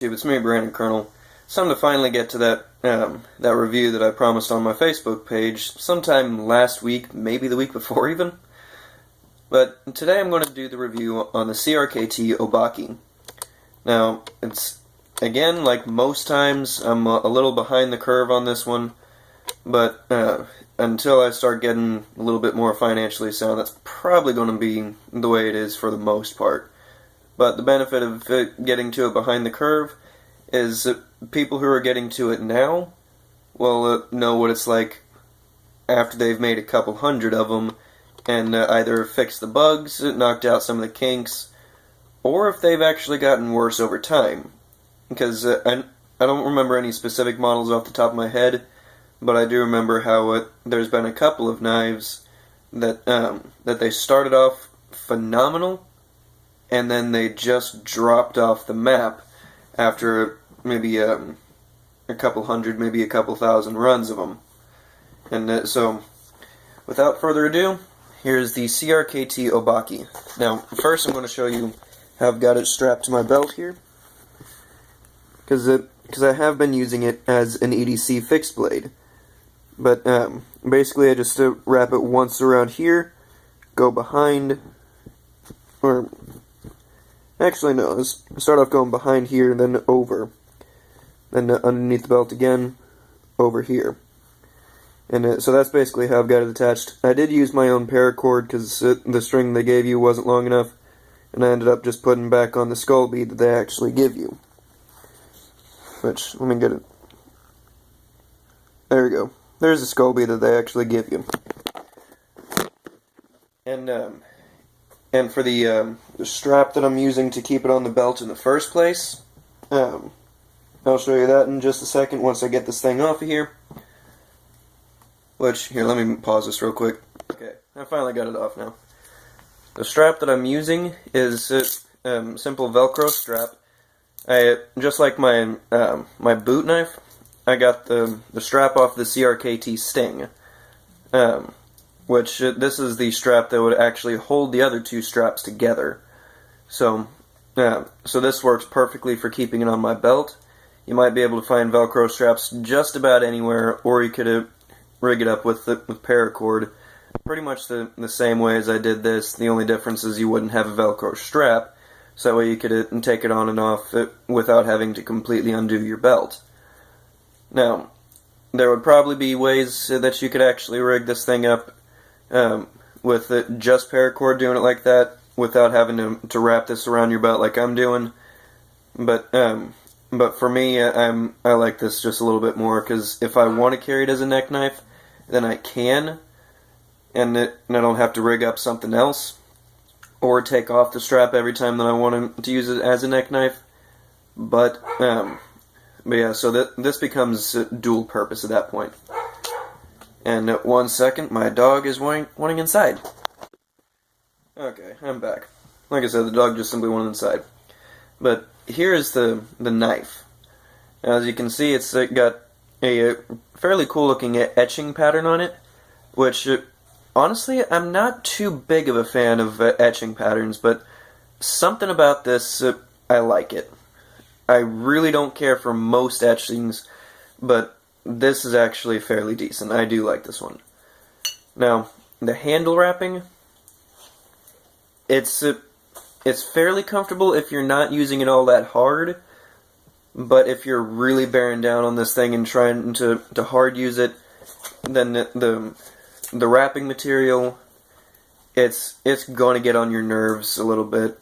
YouTube, it's me, Brandon Colonel. It's time to finally get to that review that I promised on my Facebook page sometime last week, maybe the week before even. But today I'm going to do the review on the CRKT Obake. Now, it's, again, like most times, I'm a little behind the curve on this one, but until I start getting a little bit more financially sound, that's probably going to be the way it is for the most part. But the benefit of getting to it behind the curve is that people who are getting to it now will know what it's like after they've made a couple hundred of them and either fixed the bugs, knocked out some of the kinks, or if they've actually gotten worse over time. Because I don't remember any specific models off the top of my head, but I do remember how there's been a couple of knives that they started off phenomenal, and then they just dropped off the map after maybe a couple hundred, maybe a couple thousand runs of them. And so, without further ado, here's the CRKT Obake. Now, first I'm going to show you how I've got it strapped to my belt here, because I have been using it as an EDC fixed blade. But basically I just wrap it once around here, go behind, or actually no, let's start off going behind here, then over, then underneath the belt again, over here. And so that's basically how I've got it attached. I did use my own paracord because the string they gave you wasn't long enough, and I ended up just putting back on the skull bead that they actually give you. Which, let me get it. There we go. There's the skull bead that they actually give you. And for the strap that I'm using to keep it on the belt in the first place, I'll show you that in just a second once I get this thing off of here. Which, here, let me pause this real quick. Okay, I finally got it off now. The strap that I'm using is a simple Velcro strap. Just like my my boot knife, I got the strap off the CRKT Sting, which this is the strap that would actually hold the other two straps together. So this works perfectly for keeping it on my belt. You might be able to find Velcro straps just about anywhere, or you could rig it up with paracord, pretty much the same way as I did this. The only difference is you wouldn't have a Velcro strap. So that way you could take it on and off without having to completely undo your belt. Now, there would probably be ways that you could actually rig this thing up with just paracord, doing it like that, without having to wrap this around your belt like I'm doing. But for me, I like this just a little bit more, because if I want to carry it as a neck knife, then I can, and I don't have to rig up something else, or take off the strap every time that I want to use it as a neck knife. But yeah, so this becomes dual purpose at that point. And 1 second, my dog is wanting inside. Okay, I'm back. Like I said, the dog just simply wanted inside. But here is the knife. As you can see, it's got a fairly cool looking etching pattern on it, which honestly, I'm not too big of a fan of etching patterns, but something about this, I like it. I really don't care for most etchings, but this is actually fairly decent. I do like this one. Now, the handle wrapping, it's fairly comfortable if you're not using it all that hard, but if you're really bearing down on this thing and trying to hard use it, then the wrapping material, it's going to get on your nerves a little bit,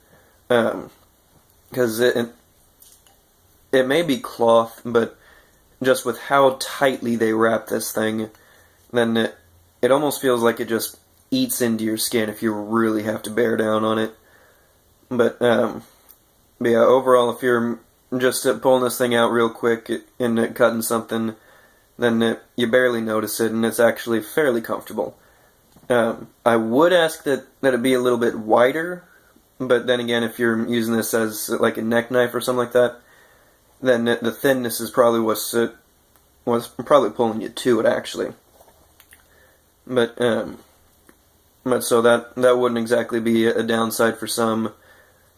because it may be cloth, but just with how tightly they wrap this thing, then it almost feels like it just eats into your skin if you really have to bear down on it. But yeah, overall, if you're just pulling this thing out real quick and cutting something, then you barely notice it, and it's actually fairly comfortable. I would ask that it be a little bit wider, but then again, if you're using this as like a neck knife or something like that, then the thinness is probably what's probably pulling you to it, actually. But so that wouldn't exactly be a downside for some.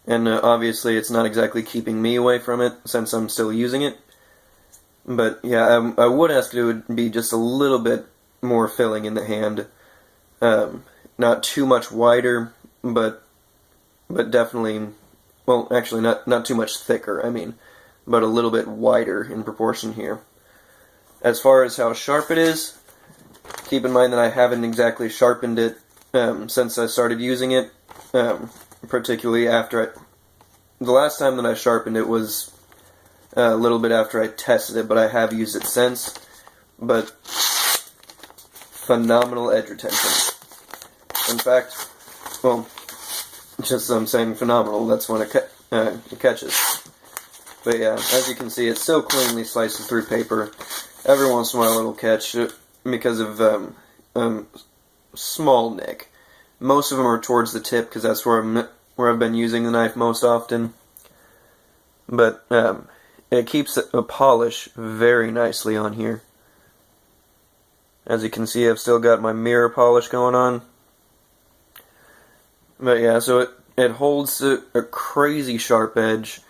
And obviously it's not exactly keeping me away from it since I'm still using it. But yeah, I would ask it would be just a little bit more filling in the hand. Not too much wider, but definitely, well, actually not too much thicker, I mean, but a little bit wider in proportion here. As far as how sharp it is, keep in mind that I haven't exactly sharpened it since I started using it, particularly after the last time that I sharpened it was a little bit after I tested it, but I have used it since. But phenomenal edge retention. In fact, well, just I'm saying phenomenal, that's when it catches. But yeah, as you can see, it still cleanly slices through paper. Every once in a while it'll catch because of small nick. Most of them are towards the tip because that's where I've been using the knife most often. But it keeps a polish very nicely on here. As you can see, I've still got my mirror polish going on. But yeah, so it holds a crazy sharp edge,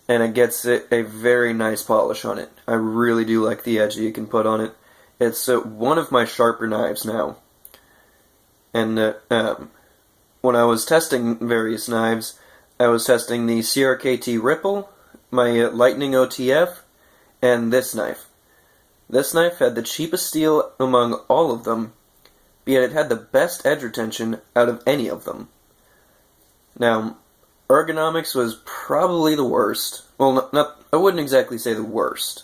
and it gets a very nice polish on it. I really do like the edge that you can put on it. It's one of my sharper knives now. And when I was testing various knives, I was testing the CRKT Ripple, my Lightning OTF, and this knife. This knife had the cheapest steel among all of them, but yet it had the best edge retention out of any of them. Now, ergonomics was probably the worst. Well, I wouldn't exactly say the worst.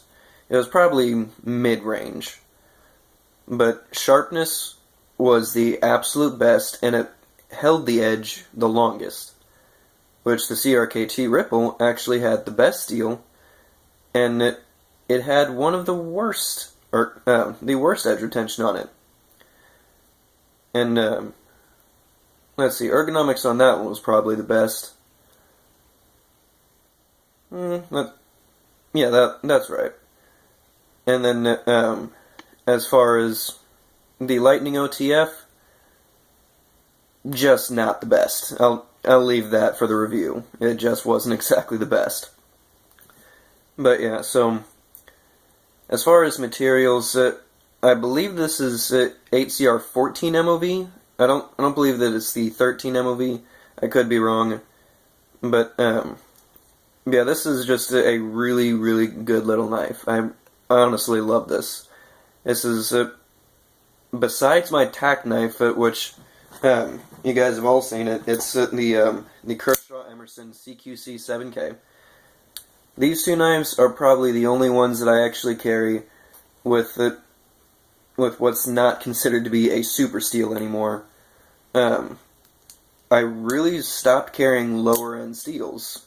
It was probably mid-range. But sharpness was the absolute best, and it held the edge the longest. Which the CRKT Ripple actually had the best steel, and it had one of the worst edge retention on it. And let's see, ergonomics on that one was probably the best. That's right. And then as far as the Lightning OTF, just not the best. I'll leave that for the review. It just wasn't exactly the best. But yeah, so as far as materials, I believe this is 8CR14 MOV. I don't believe that it's the 13 MOV. I could be wrong. But yeah, this is just a really, really good little knife. I honestly love this. This is besides my tack knife, which you guys have all seen it. It's the Kershaw Emerson CQC 7K. These two knives are probably the only ones that I actually carry with what's not considered to be a super steel anymore. I really stopped carrying lower end steels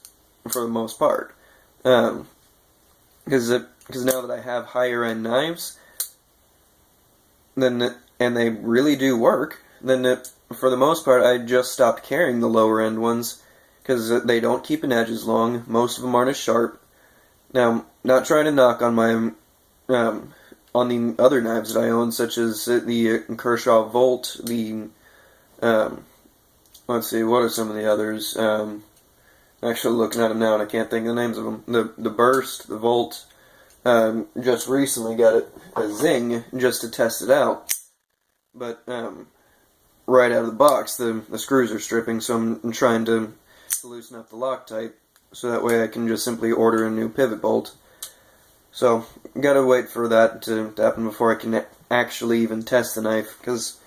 for the most part, because now that I have higher end knives, and they really do work, then for the most part I just stopped carrying the lower end ones because they don't keep an edge as long. Most of them aren't as sharp. Now, not trying to knock on my on the other knives that I own, such as the Kershaw Volt, the let's see, what are some of the others? Actually looking at them now and I can't think of the names of them. The Burst, the Volt. Just recently got a Zing just to test it out, but right out of the box the screws are stripping, so I'm trying to loosen up the Loctite so that way I can just simply order a new pivot bolt. So gotta wait for that to happen before I can actually even test the knife, because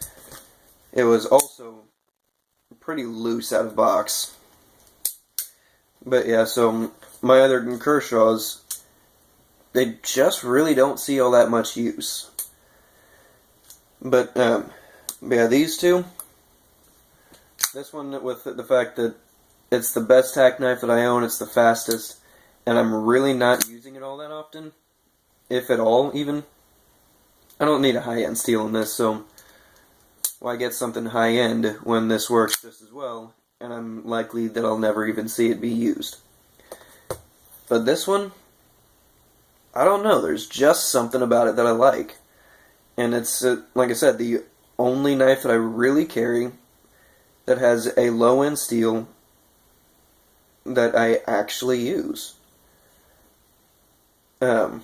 it was also pretty loose out of box. But yeah, so my other Kershaws, they just really don't see all that much use. But yeah, these two, this one with the fact that it's the best tack knife that I own, it's the fastest, and I'm really not using it all that often, if at all even. I don't need a high-end steel in this, so why get something high-end when this works just as well, and I'm likely that I'll never even see it be used. But this one, I don't know, there's just something about it that I like. And it's, like I said, the only knife that I really carry that has a low-end steel that I actually use. Now,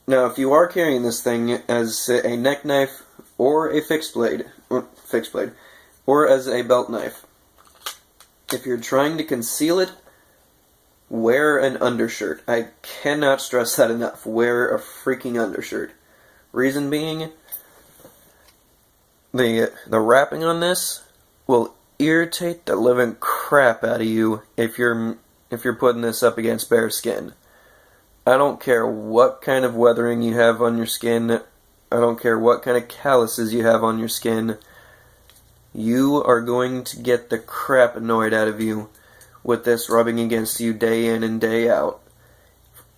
if you are carrying this thing as a neck knife or a fixed blade, or as a belt knife, if you're trying to conceal it, wear an undershirt. I cannot stress that enough. Wear a freaking undershirt. Reason being, the wrapping on this will irritate the living crap out of you if you're putting this up against bare skin. I don't care what kind of weathering you have on your skin. I don't care what kind of calluses you have on your skin. You are going to get the crap annoyed out of you with this rubbing against you day in and day out.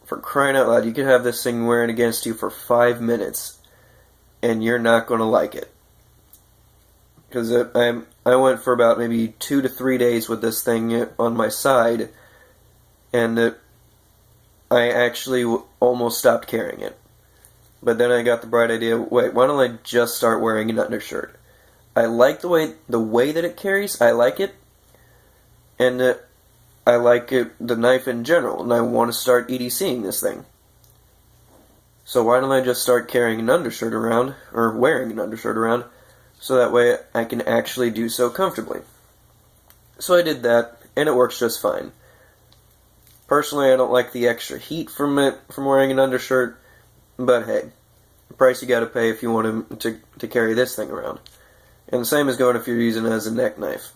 For crying out loud, you could have this thing wearing against you for 5 minutes, and you're not going to like it. Because I went for about maybe 2 to 3 days with this thing on my side, and I actually almost stopped carrying it. But then I got the bright idea, wait, why don't I just start wearing an undershirt? I like the way that it carries, I like it, and I like the knife in general, and I want to start EDCing this thing. So why don't I just start carrying an undershirt around, or wearing an undershirt around, so that way I can actually do so comfortably. So I did that, and it works just fine. Personally, I don't like the extra heat from wearing an undershirt, but hey, the price you gotta pay if you want to carry this thing around. And the same is going if you're using it as a neck knife.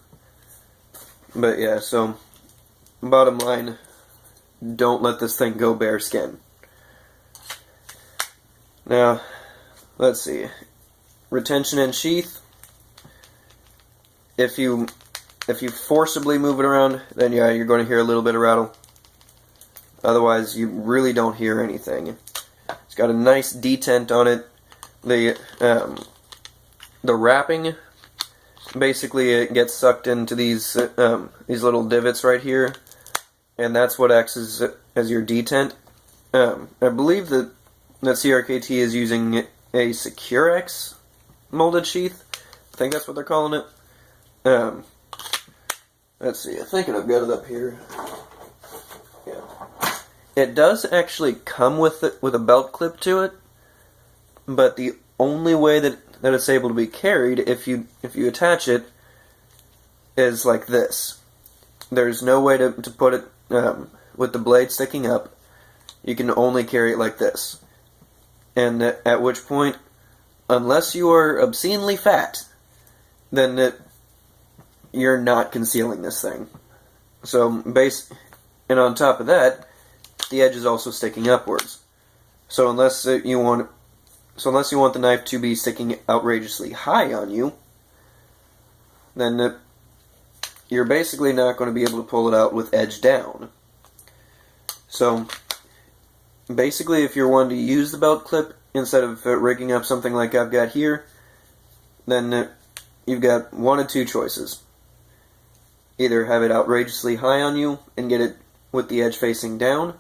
But yeah, so bottom line, don't let this thing go bare skin. Now, let's see. Retention and sheath. If you forcibly move it around, then yeah, you're going to hear a little bit of rattle. Otherwise, you really don't hear anything. It's got a nice detent on it. The wrapping, basically, it gets sucked into these little divots right here, and that's what acts as your detent. I believe that CRKT is using a Securex molded sheath. I think that's what they're calling it. Let's see. I think I've got it up here. Yeah. It does actually come with a belt clip to it, but the only way that it's able to be carried, if you attach it, is like this. There's no way to put it with the blade sticking up. You can only carry it like this. And at which point, unless you are obscenely fat, then you're not concealing this thing. So and on top of that, the edge is also sticking upwards. So unless you want the knife to be sticking outrageously high on you, then you're basically not going to be able to pull it out with edge down. So basically, if you're wanting to use the belt clip instead of rigging up something like I've got here, then you've got one of two choices. Either have it outrageously high on you and get it with the edge facing down,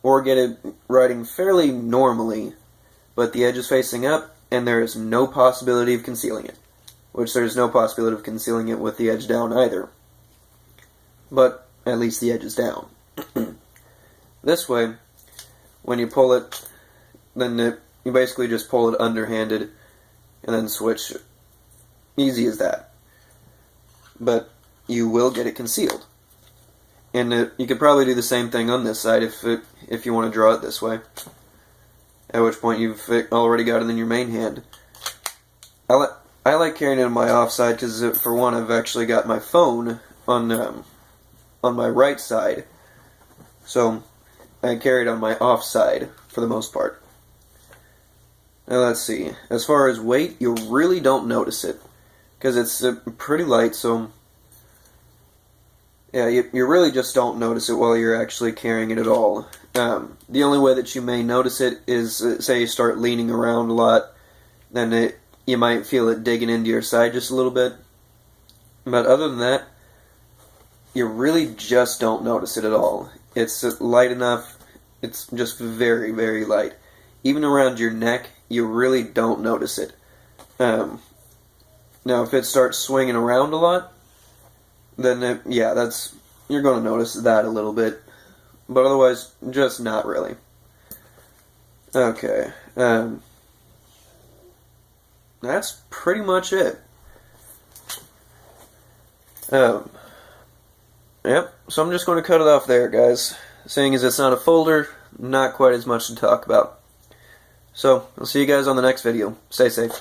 or get it riding fairly normally, but the edge is facing up and there is no possibility of concealing it. Which there is no possibility of concealing it with the edge down either. But at least the edge is down. This way, when you pull it, then you basically just pull it underhanded and then switch. Easy as that. But you will get it concealed. And you could probably do the same thing on this side if you want to draw it this way. At which point you've already got it in your main hand. I like carrying it on my offside because, for one, I've actually got my phone on my right side. So I carry it on my offside for the most part. Now let's see. As far as weight, you really don't notice it because it's pretty light. So yeah, you really just don't notice it while you're actually carrying it at all. The only way that you may notice it is, say you start leaning around a lot, then you might feel it digging into your side just a little bit. But other than that, you really just don't notice it at all. It's light enough. It's just very, very light. Even around your neck, you really don't notice it. Now, if it starts swinging around a lot, then yeah, that's you're going to notice that a little bit. But otherwise, just not really. Okay. That's pretty much it. Yep, so I'm just going to cut it off there, guys. Seeing as it's not a folder, not quite as much to talk about. So, I'll see you guys on the next video. Stay safe.